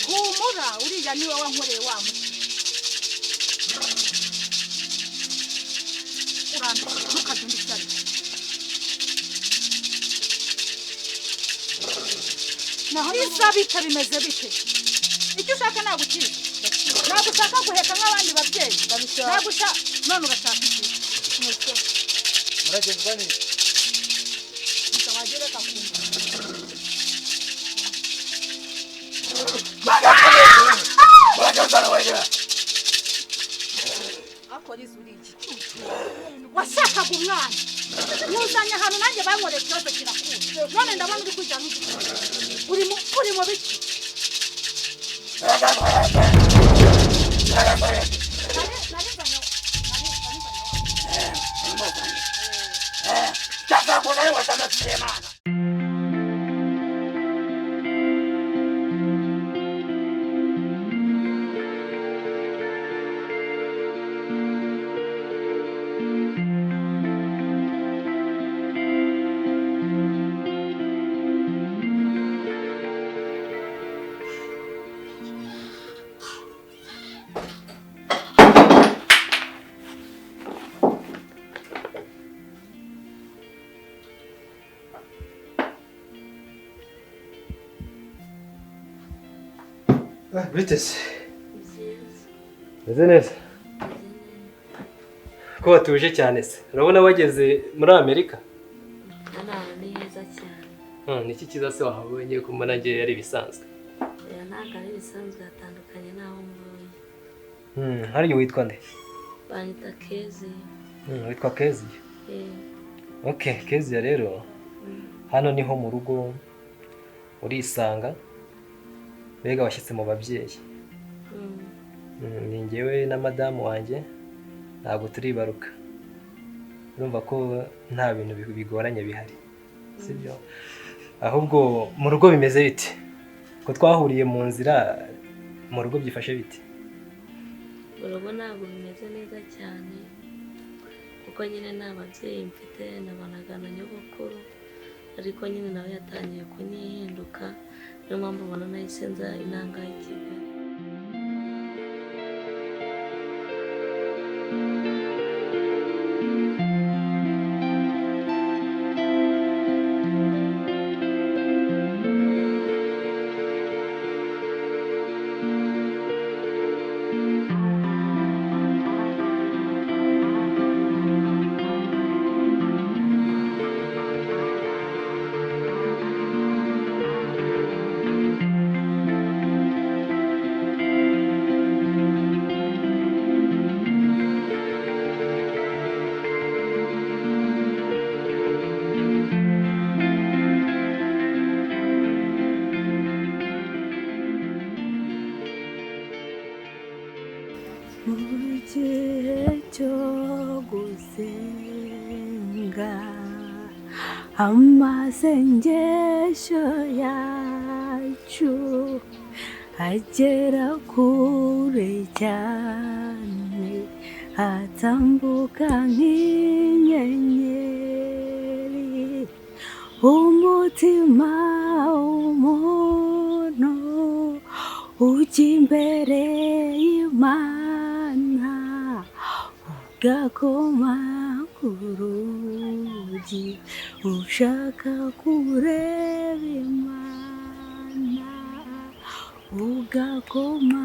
humura uriya niwe wankoreye wa muti uranda ntukagende cyane naho izabita bimeze bite icyo ushaka nagukiza nagushaka guheka nk'abandi babyeyi nagusha none urashaka iki muragezwa ni utawagereka kumva muragezwa wajya akora izuri iki washakaga umwana muzanye ahantu nanjye bankoreye ikibazo kirakura none ndabona uri kujya uri mu biki Biteze meze neza ko watuje cyane se urabona wageze muri Amerika ni heza cyane niki kiza se wahabonye ko mbona ngiye yari bisanzwe ntabwo ari bisanzwe hatandukanye naho mbonye hari witwa nde banyita Kezi witwa Kezi okay Kezi rero hano niho mu rugo urisanga mbega washyitse mu babyeyi ni njyewe na madamu wanjye ntabwo turibaruka urumva ko nta bintu bigoranye bihari sibyo ahubwo mu rugo bimeze bite ko twahuriye mu nzira mu rugo byifashe bite urugo ntabwo bimeze neza cyane kuko nyine nta babyeyi mfite nabanaga na nyogokuru ariko nyine nawe yatangiye kunyihinduka niyo mpamvu ubona nahise nza inanga y'ikigali Gusenga amasengesho yacu agera kure cyane atambuka nk'inyenyeri umutima w'umuntu ujya imbere y'Imana ugakoma ku rugi ushaka kureba Imana ugakoma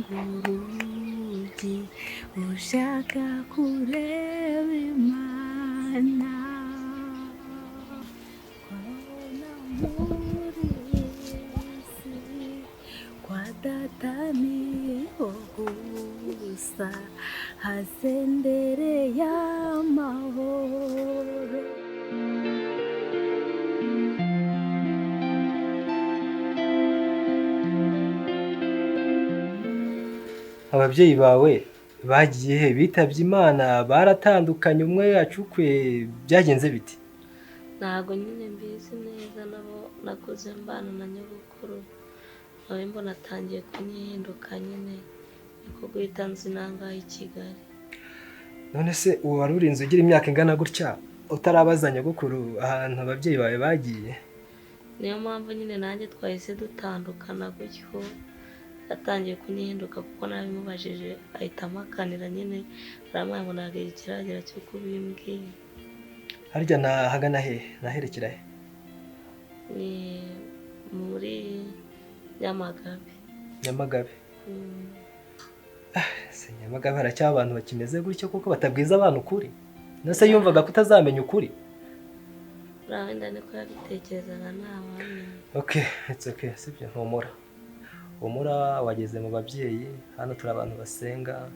ku rugi ushaka kureba Imana kwa data niho gusa hasendereye amahoro ababyeyi bawe bagiye he bitabye Imana baratandukanye umwe yacukwe byagenze biti ntabwo nyine mbizi neza nabo nakuze mbana na nyogokuru nawe mbona atangiye kunyihinduka nyine niko guhita nzi inanga y'ikigali none se ubu wari urinze ugira imyaka ingana gutya utarabaza nyogokuru ahantu ababyeyi bawe bagiye niyo mpamvu nyine nanjye twahise dutandukana gutyo yatangiye kunyihinduka kuko nabimubajije ahita amakanira nyine aramwira ngo ntabwo ikiragera cyo kubimbwira. Harya hagana he naherekera he? Ni muri Nyamagabe. Nyamagabe. Se Nyamagabe haracyaba abantu bakimeze gutyo kuko batabwiza abantu ukuri. Nase yumvaga kutazamenya ukuri. Wenda niko yabitekerezaga ntawamenya. Okay, it's okay, sibyo humura. Humura wageze mu babyeyi, hano turi abantu basenga.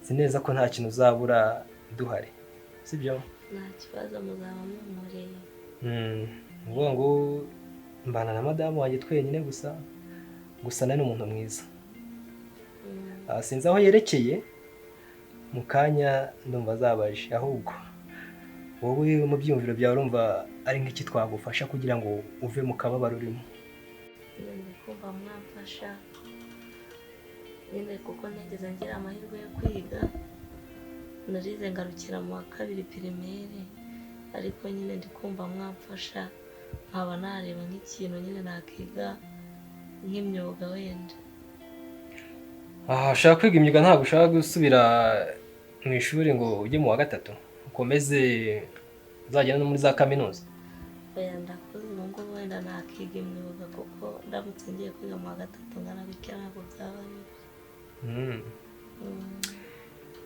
Sineza ko nta kintu uzabura duhari. Sibyo? Nta kibazo muzaba mumureye. Ngo mbana na madamu wanjye twenyine gusa nani umuntu mwiza. Sinzi aho yerekeye mu kanya ndumva azabaje, ahubwo wowe mu byumviro byawe urumva ari nk'iki twagufasha kugira ngo uve mu kababaro urimo? Ndi kumva mwamfasha nyine kuko nigeze ngira amahirwe yo kwiga, narize ngarukira mu wa 2 primaire, ariko nyine ndi kumva mwamfasha nkaba nareba nk'ikintu nyine nakiga nk'imyuga wenda. Ushaka kwiga imyuga, ntabwo ushaka gusubira mu ishuri ngo ujye mu wa 3 ukomeze uzagenda no muri za kaminuza? Oya, ndakuze ubu ngubu wenda nakiga imyuga kuko ndamutse ngiye kwiga mu wa 3 ngana bityo ntabwo byaba ari.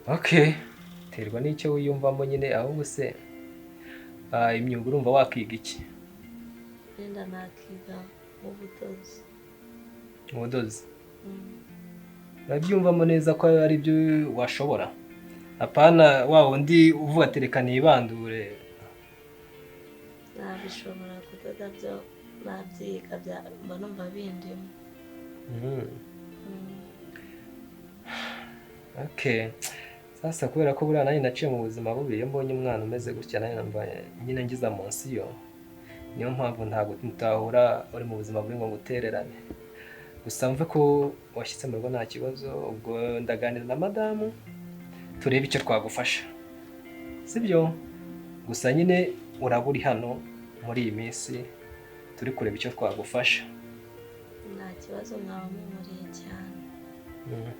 Okay, terwa n'icyo wiyumvamo nyine. Ahubwo se imyuga urumva wakiga iki? Wenda nakiga ubudozi. Ubudozi? Urabyumvamo neza ko ari byo washobora? Apana wa wundi uvuga tereka nibandure. Nabishobora kudoda byo nabyiga mba numva bindimo. Okay, sasa kubera ko buriya nanjye naciye mu buzima bubi, iyo mbonye umwana umeze gutya nanjye numva nyine ngiza munsi yo. Niyo mpamvu ntabwo tutahura uri mu buzima bubi ngo ngutererane. Gusa mve ko washyitse mu rugo nta kibazo, ubwo ndaganira na madamu turebe icyo twagufasha, sibyo? Gusa nyine uraba uri hano muri iyi minsi turi kureba icyo twagufasha. Nta kibazo, mwaba mumuriye cyane.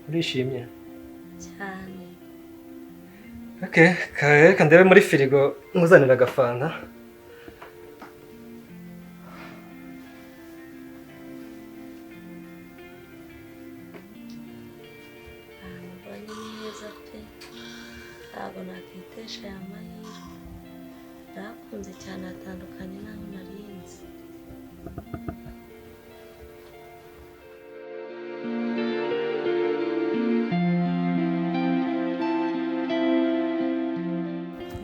Urishimye cyane? Okay, reka ndebe muri firigo nkuzanira agafanta. Ntabwo nakitesha aya mahirwe, ndakunze cyane, atandukanye n'aho narinzi.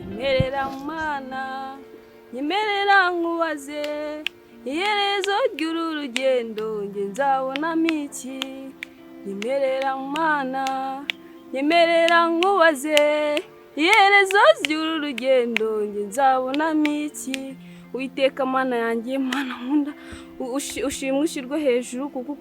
Nyemerera Mana, nyemerera nkubaze iherezo ry'uru rugendo nge nzabonamo iki? Nyemerera Mana, nyemerera nkubaze iherezo ry'uru rugendo nge nzabonamo iki? Uwiteka Mana yanjye, Mana nkunda, ushimwe ushyirwe hejuru kuko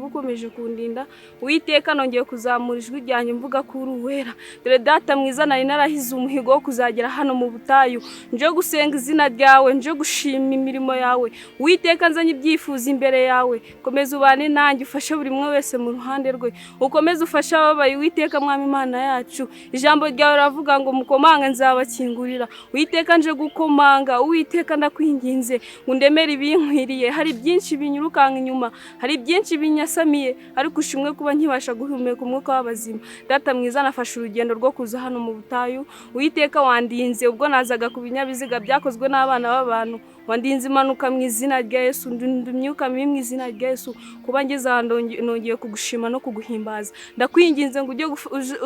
ukomeje kundinda. Uwiteka nongeye kuzamura ijwi ryanjye mvuga ko uri uwera. Dore data mwiza, nari narahize umuhigo wo kuzagera hano mu butayu, nje gusenga izina ryawe, nje gushima imirimo yawe. Uwiteka nzanye ibyifuzo imbere yawe, komeza ubane nanjye, ufashe buri umwe wese mu ruhande rwe, ukomeze ufashe ababaye. Uwiteka Mwami Imana yacu, ijambo ryawe riravuga ngo mukomanga nzabakingurira. Uwiteka nje gukomanga, Uwiteka ndakwinginze undemere ibinkwiriye. Hari byinshi binyurukanka inyuma, hari byinshi binyasamiye, ariko ushimwe kuba nkibasha guhumeka umwuka w'abazima. Data mwiza, nafashe urugendo rwo kuza hano mu butayu. Uwiteka wandinze ubwo nazaga ku binyabiziga byakozwe n'abana b'abantu, wandinze impanuka mu izina rya Yesu, ndumyuka mibi mu izina rya Yesu. Kuba ngeze aha nongeye kugushima no kuguhimbaza. Ndakwinginze ngo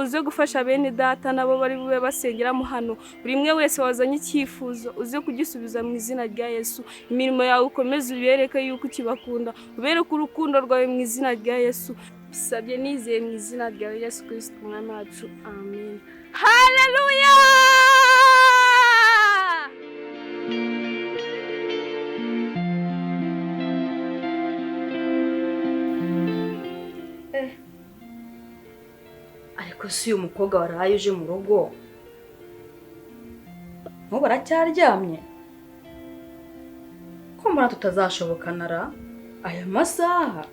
uze gufasha bene data nabo bari bube basengeramo hano, buri umwe wese wazanye icyifuzo uze kugisubiza mu izina rya Yesu. Imirimo yawe ukomeze ubereke yuko ukibakunda, ubereke urukundo rwawe mu izina rya Yesu. Bisabye nizeye mu izina rya Yesu Kristo Umwami wacu, amen. Haleluya! Ariko si uyu mukobwa waraye uje mu rugo, ntubu aracyaryamye? Ko mbona tutazashobokana ra aya masaha.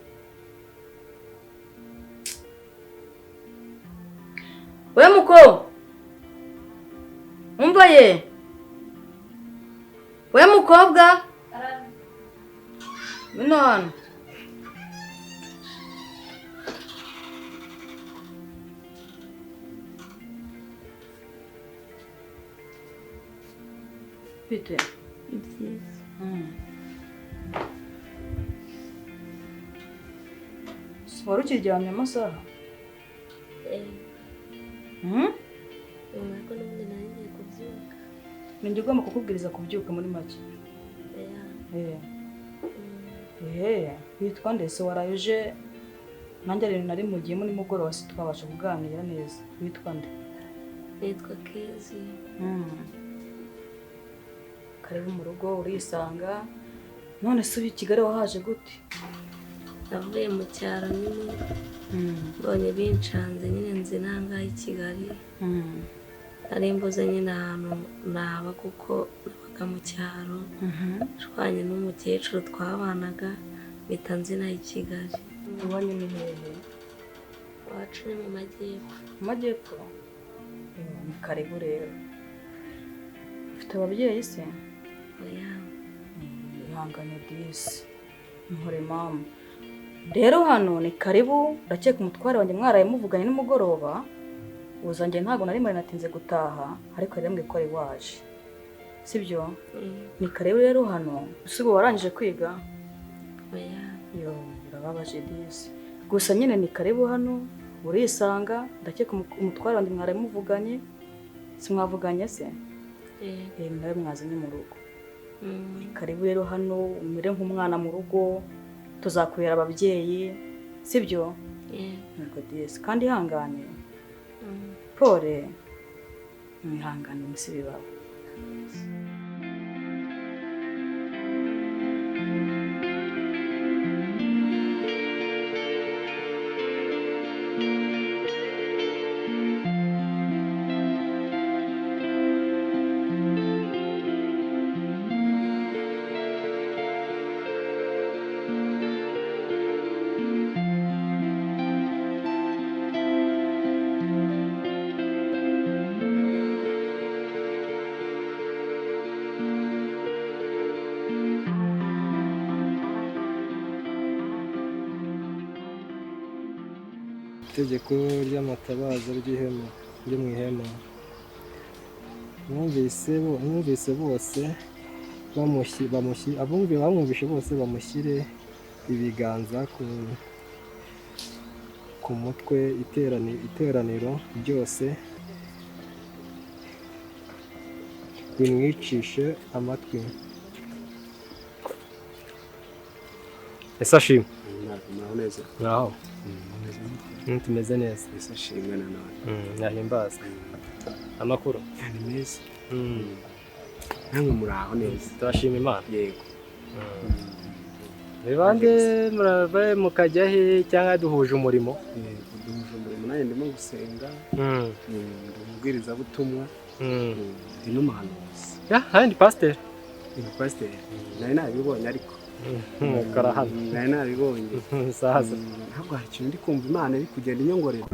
We muko umva ye, we mukobwa bino hano. Bite? Byiza. Wari ukiryamye amasaha? Ariko n'ubundi nari ngiye kubyuka. Ninjye ugomba kukubwiriza kubyuka muri make. Witwa nde se waraye uje? Nanjye rero nari mugiyemo nimugoroba si twabasha kuganira neza. Witwa nde? Nitwa Kezi. Karibu mu rugo urisanga. None se ubi Kigali wahaje gute? Navuye mu cyaro nyine. Mbonye bincanze nyine nzi nangahe i Kigali. Nari mbuze nyine ahantu naba kuko nabaga mu cyaro. Shwanye n'umukecuru twabanaga mpita nzina i Kigali. Iwanyu ni hehe? Iwacu ni mu majyepfo. Mu majyepfo? Ni karibu rero. Ufite ababyeyi se? Oya. Ihangane disi. Mpore mama. Rero hano ni karibu, ndakeka umutware wanjye mwaraye muvuganye nimugoroba. Uzanjye ntago nari mari natinze gutaha, ariko rero mbwe ko ari waje. Sibyo? Ni karibu rero hano. Usigo warangije kwiga? Oya. Yo, urababaje disi. Gusa nyine ni karibu hano, urisanga, ndakeka umutware wanjye mwaraye muvuganye. Simwavuganye se? Nawe mwazanye mu rugo. Ni karibu rero hano, umere nk'umwana mu rugo. Tuzakubera ababyeyi, sibyo? Yego disi. Kandi ihangane. Pole. Mwihangane musi bibaho. Itegeko ry'amatabaza ry'ihema ryo mu ihema. Mwumvise bose bamwumvishe bose bamushyire ibiganza ku mutwe. Iteraniro ryose bimwicishe amatwi. Ese ashimwe? Naho tumeze neza. Ese ashimwe na none. Nahimbaza. Amakuru? Ni meza. Namwe muraho neza. Turashima Imana. Yego. Bibande murava mukajya he cyangwa duhuje umurimo? Duhuje umurimo nanjye ndimo gusenga. Ndumubwiriza butumwa. Ndi n'umuhanuzi. Ndi pastor. Ni pastor. Nari nabibonye ariko. Karahana. Nari nabibonye. Sahaza. Ntabwo hari ikintu ndi kumva Imana iri kugenda inyongorera.